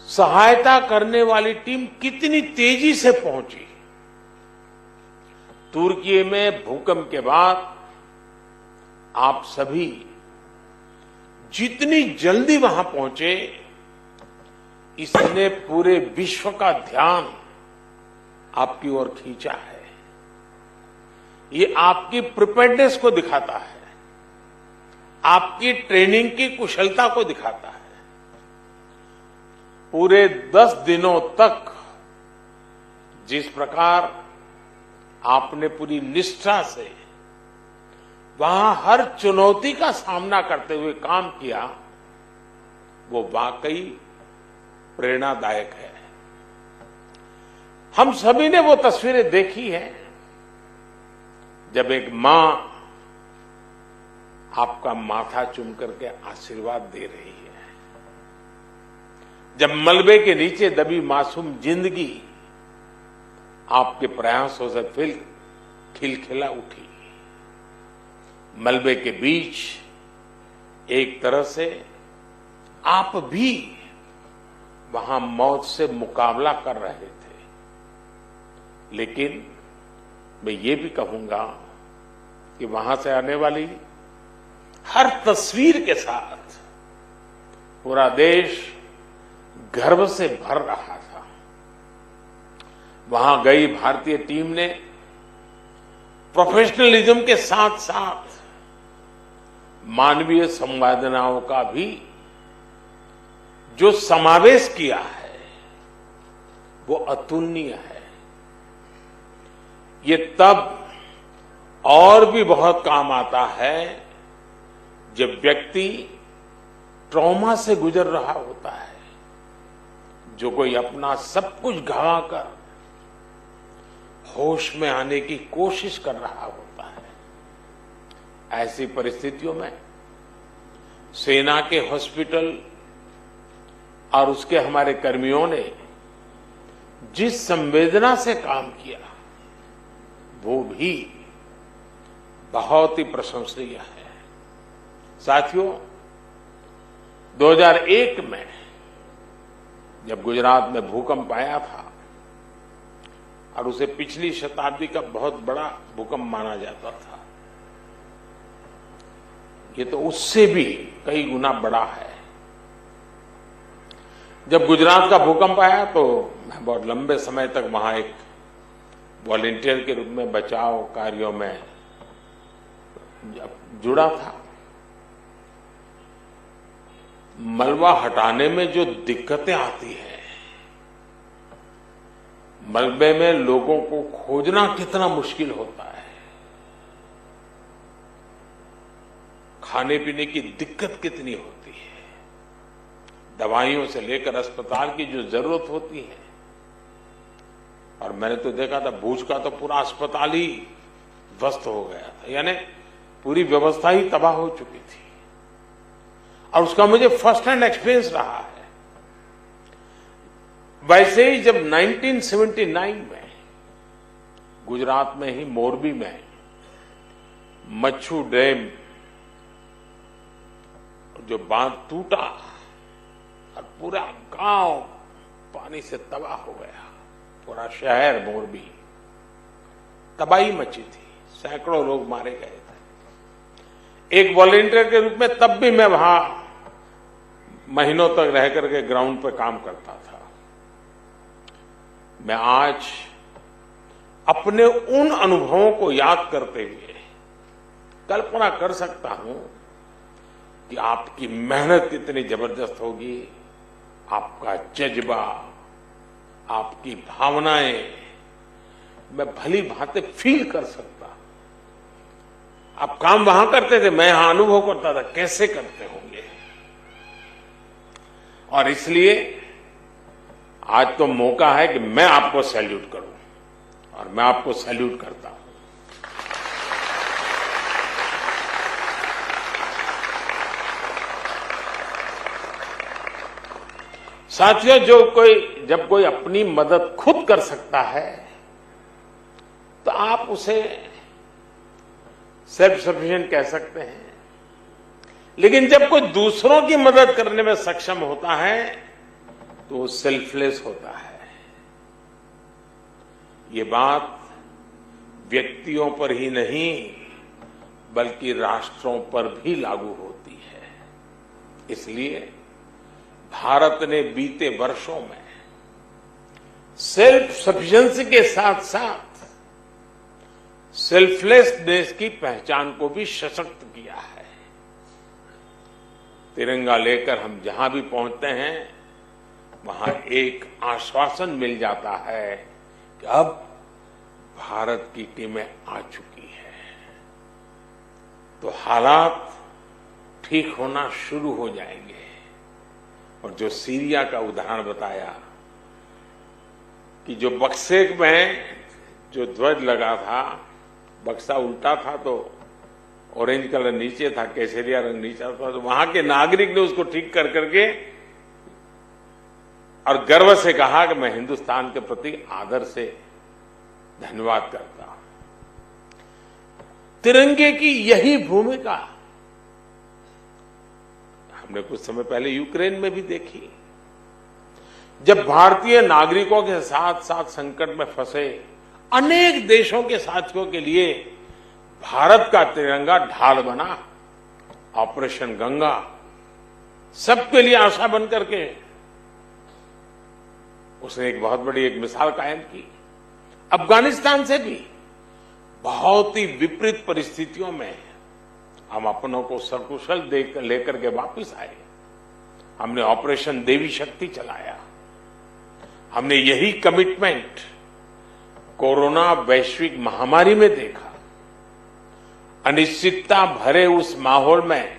सहायता करने वाली टीम कितनी तेजी से पहुंची। तुर्की में भूकंप के बाद आप सभी जितनी जल्दी वहां पहुंचे, इसने पूरे विश्व का ध्यान आपकी ओर खींचा है। ये आपकी प्रिपेयर्डनेस को दिखाता है, आपकी ट्रेनिंग की कुशलता को दिखाता है। पूरे 10 दिनों तक जिस प्रकार आपने पूरी निष्ठा से वहां हर चुनौती का सामना करते हुए काम किया, वो वाकई प्रेरणादायक है। हम सभी ने वो तस्वीरें देखी हैं जब एक मां आपका माथा चूम करके आशीर्वाद दे रही है, जब मलबे के नीचे दबी मासूम जिंदगी आपके प्रयासों से फिर खिलखिला उठी। मलबे के बीच एक तरह से आप भी वहां मौत से मुकाबला कर रहे थे, लेकिन मैं ये भी कहूंगा कि वहां से आने वाली हर तस्वीर के साथ पूरा देश गर्व से भर रहा था। वहां गई भारतीय टीम ने प्रोफेशनलिज्म के साथ साथ मानवीय संवेदनाओं का भी जो समावेश किया है, वो अतुलनीय है। ये तब और भी बहुत काम आता है जब व्यक्ति ट्रॉमा से गुजर रहा होता है, जो कोई अपना सब कुछ गंवाकर होश में आने की कोशिश कर रहा होता है। ऐसी परिस्थितियों में सेना के हॉस्पिटल और उसके हमारे कर्मियों ने जिस संवेदना से काम किया, वो भी बहुत ही प्रशंसनीय है। साथियों, 2001 में जब गुजरात में भूकंप आया था और उसे पिछली शताब्दी का बहुत बड़ा भूकंप माना जाता था, ये तो उससे भी कई गुना बड़ा है। जब गुजरात का भूकंप आया तो मैं बहुत लंबे समय तक वहां एक वॉलंटियर के रूप में बचाव कार्यों में जुड़ा था। मलबा हटाने में जो दिक्कतें आती हैं, मलबे में लोगों को खोजना कितना मुश्किल होता है, खाने पीने की दिक्कत कितनी होती है, दवाइयों से लेकर अस्पताल की जो जरूरत होती है। और मैंने तो देखा था भूज का तो पूरा अस्पताल ही ध्वस्त हो गया था, यानी पूरी व्यवस्था ही तबाह हो चुकी थी। और उसका मुझे फर्स्ट हैंड एक्सपीरियंस रहा है। वैसे ही जब 1979 में गुजरात में ही मोरबी में मच्छू डैम जो बांध टूटा और पूरा गांव पानी से तबाह हो गया, पूरा शहर मोरबी तबाही मची थी, सैकड़ों लोग मारे गए थे। एक वॉलंटियर के रूप में तब भी मैं वहां महीनों तक रह करके ग्राउंड पर काम करता था। मैं आज अपने उन अनुभवों को याद करते हुए कल्पना कर सकता हूं कि आपकी मेहनत कितनी जबरदस्त होगी, आपका जज्बा, आपकी भावनाएं मैं भली भांति फील कर सकता। आप काम वहां करते थे, मैं यहां अनुभव करता था कैसे करते होंगे। और इसलिए आज तो मौका है कि मैं आपको सैल्यूट करूं, और मैं आपको सैल्यूट करता हूं। साथियों, जब कोई अपनी मदद खुद कर सकता है तो आप उसे सेल्फ सफिशिएंट कह सकते हैं, लेकिन जब कोई दूसरों की मदद करने में सक्षम होता है तो वो सेल्फलेस होता है। ये बात व्यक्तियों पर ही नहीं बल्कि राष्ट्रों पर भी लागू होती है। इसलिए भारत ने बीते वर्षों में सेल्फ सफिशिएंसी के साथ साथ सेल्फलेसनेस की पहचान को भी सशक्त किया है। तिरंगा लेकर हम जहां भी पहुंचते हैं वहां एक आश्वासन मिल जाता है कि अब भारत की टीमें आ चुकी है। तो हालात ठीक होना शुरू हो जाएंगे। और जो सीरिया का उदाहरण बताया कि जो बक्से में जो ध्वज लगा था, बक्सा उल्टा था तो ऑरेंज कलर नीचे था, केसरिया रंग नीचे था, तो वहां के नागरिक ने उसको ठीक कर करके और गर्व से कहा कि मैं हिंदुस्तान के प्रति आदर से धन्यवाद करता हूं। तिरंगे की यही भूमिका हमने कुछ समय पहले यूक्रेन में भी देखी। जब भारतीय नागरिकों के साथ साथ संकट में फंसे अनेक देशों के साथियों के लिए भारत का तिरंगा ढाल बना। ऑपरेशन गंगा सबके लिए आशा बन करके उसने एक बहुत बड़ी एक मिसाल कायम की। अफगानिस्तान से भी बहुत ही विपरीत परिस्थितियों में हम अपनों को सकुशल लेकर के वापस आए। हमने ऑपरेशन देवी शक्ति चलाया। हमने यही कमिटमेंट कोरोना वैश्विक महामारी में देखा। अनिश्चितता भरे उस माहौल में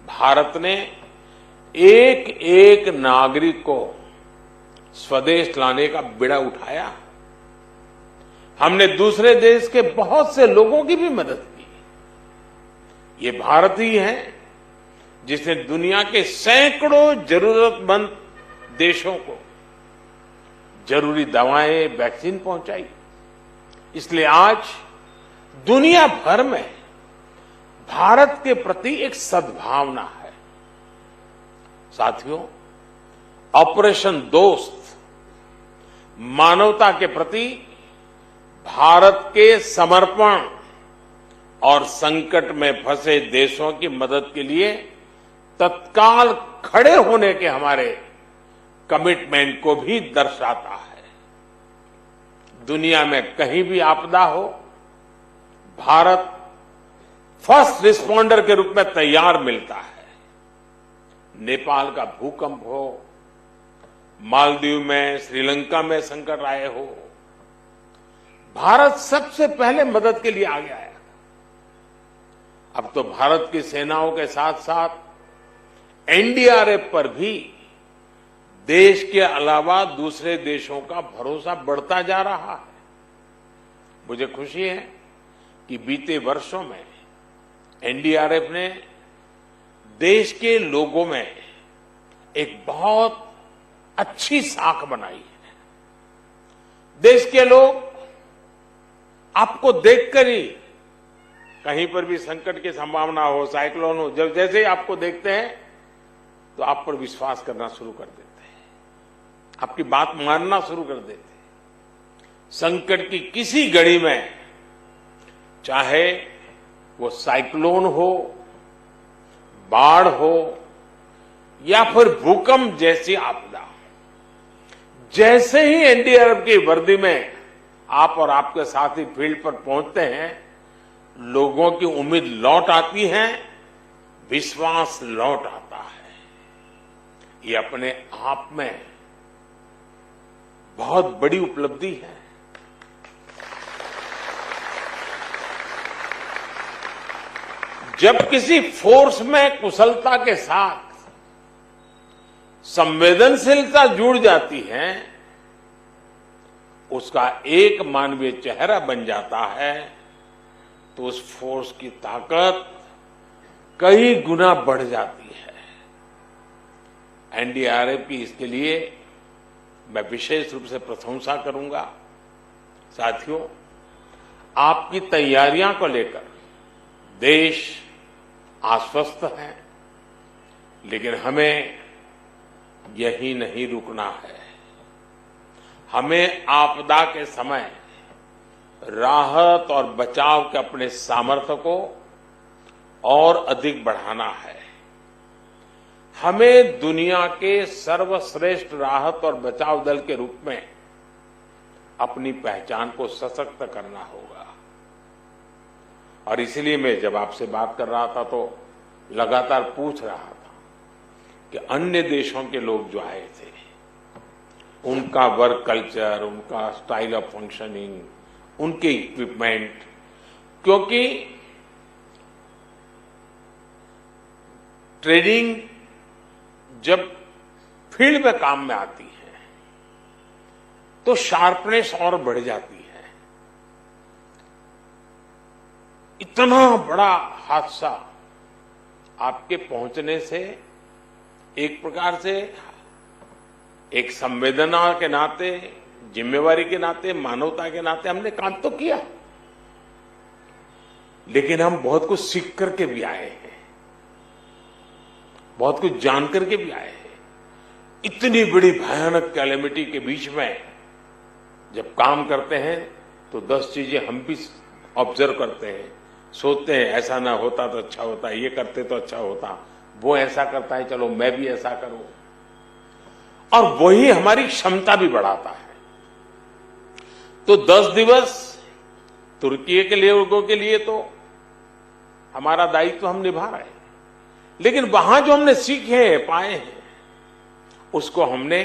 भारत ने एक एक नागरिक को स्वदेश लाने का बीड़ा उठाया। हमने दूसरे देश के बहुत से लोगों की भी मदद की। ये भारत ही है जिसने दुनिया के सैकड़ों जरूरतमंद देशों को जरूरी दवाएं, वैक्सीन पहुंचाई। इसलिए आज दुनिया भर में भारत के प्रति एक सद्भावना है। साथियों, ऑपरेशन दोस्त मानवता के प्रति भारत के समर्पण और संकट में फंसे देशों की मदद के लिए तत्काल खड़े होने के हमारे कमिटमेंट को भी दर्शाता है। दुनिया में कहीं भी आपदा हो, भारत फर्स्ट रिस्पॉन्डर के रूप में तैयार मिलता है। नेपाल का भूकंप हो, मालदीव में, श्रीलंका में संकट आए हो, भारत सबसे पहले मदद के लिए आगे आया। अब तो भारत की सेनाओं के साथ साथ एनडीआरएफ पर भी देश के अलावा दूसरे देशों का भरोसा बढ़ता जा रहा है। मुझे खुशी है कि बीते वर्षों में एनडीआरएफ ने देश के लोगों में एक बहुत अच्छी साख बनाई है। देश के लोग आपको देखकर ही कहीं पर भी संकट की संभावना हो, साइक्लोन हो, जब जैसे ही आपको देखते हैं तो आप पर विश्वास करना शुरू कर देते हैं, आपकी बात मानना शुरू कर देते हैं। संकट की किसी घड़ी में, चाहे वो साइक्लोन हो, बाढ़ हो या फिर भूकंप जैसी आपदा, जैसे ही एनडीआरएफ की वर्दी में आप और आपके साथी फील्ड पर पहुंचते हैं, लोगों की उम्मीद लौट आती है, विश्वास लौट आता है। ये अपने आप में बहुत बड़ी उपलब्धि है। जब किसी फोर्स में कुशलता के साथ संवेदनशीलता जुड़ जाती है, उसका एक मानवीय चेहरा बन जाता है, तो उस फोर्स की ताकत कई गुना बढ़ जाती है। एनडीआरएफ की इसके लिए मैं विशेष रूप से प्रशंसा करूंगा। साथियों, आपकी तैयारियां को लेकर देश आश्वस्त है, लेकिन हमें यही नहीं रुकना है। हमें आपदा के समय राहत और बचाव के अपने सामर्थ्य को और अधिक बढ़ाना है। हमें दुनिया के सर्वश्रेष्ठ राहत और बचाव दल के रूप में अपनी पहचान को सशक्त करना होगा। और इसलिए मैं जब आपसे बात कर रहा था तो लगातार पूछ रहा था कि अन्य देशों के लोग जो आए थे, उनका वर्क कल्चर, उनका स्टाइल ऑफ फंक्शनिंग, उनके इक्विपमेंट, क्योंकि ट्रेनिंग जब फील्ड में काम में आती है तो शार्पनेस और बढ़ जाती है। इतना बड़ा हादसा आपके पहुंचने से एक प्रकार से एक संवेदना के नाते, जिम्मेवारी के नाते, मानवता के नाते हमने काम तो किया, लेकिन हम बहुत कुछ सीख करके भी आए हैं, बहुत कुछ जान करके भी आए हैं। इतनी बड़ी भयानक कैलेमिटी के बीच में जब काम करते हैं तो 10 चीजें हम भी ऑब्जर्व करते हैं, सोचते हैं ऐसा ना होता तो अच्छा होता, ये करते तो अच्छा होता, वो ऐसा करता है चलो मैं भी ऐसा करूं, और वही हमारी क्षमता भी बढ़ाता है। तो 10 दिवस तुर्की के लोगों के लिए तो हमारा दायित्व हम निभा रहे हैं, लेकिन वहां जो हमने सीखे हैं, पाए हैं, उसको हमने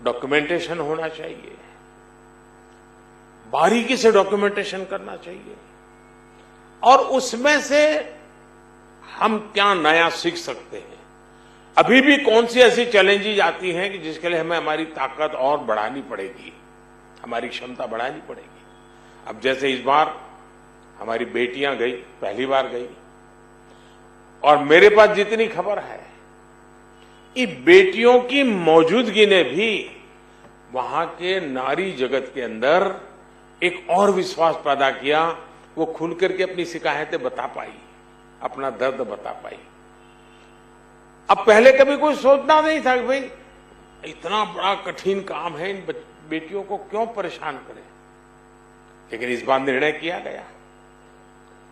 डॉक्यूमेंटेशन होना चाहिए, बारीकी से डॉक्यूमेंटेशन करना चाहिए, और उसमें से हम क्या नया सीख सकते हैं। अभी भी कौन सी ऐसी चैलेंजेस आती हैं कि जिसके लिए हमें हमारी ताकत और बढ़ानी पड़ेगी, हमारी क्षमता बढ़ानी पड़ेगी। अब जैसे इस बार हमारी बेटियां गई, पहली बार गई, और मेरे पास जितनी खबर है, इन बेटियों की मौजूदगी ने भी वहां के नारी जगत के अंदर एक और विश्वास पैदा किया। वो खुल करके अपनी शिकायतें बता पाई, अपना दर्द बता पाई। अब पहले कभी कोई सोचना नहीं था कि भाई इतना बड़ा कठिन काम है, इन बेटियों को क्यों परेशान करें, लेकिन इस बार निर्णय किया गया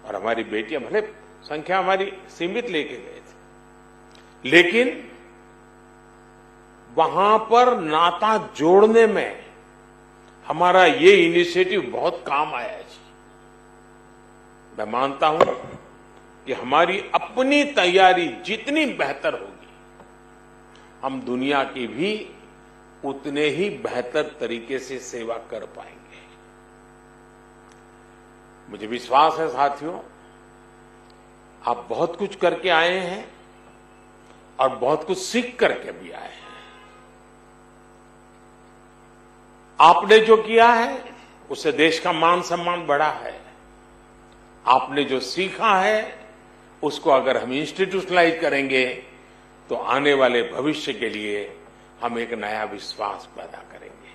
और हमारी बेटियां, भले संख्या हमारी सीमित लेके गए थे, लेकिन वहां पर नाता जोड़ने में हमारा ये इनिशिएटिव बहुत काम आया है। मैं मानता हूं कि हमारी अपनी तैयारी जितनी बेहतर होगी, हम दुनिया की भी उतने ही बेहतर तरीके से सेवा कर पाएंगे। मुझे विश्वास है साथियों, आप बहुत कुछ करके आए हैं और बहुत कुछ सीख करके भी आए हैं। आपने जो किया है उससे देश का मान सम्मान बढ़ा है। आपने जो सीखा है उसको अगर हम इंस्टीट्यूशनलाइज करेंगे तो आने वाले भविष्य के लिए हम एक नया विश्वास पैदा करेंगे।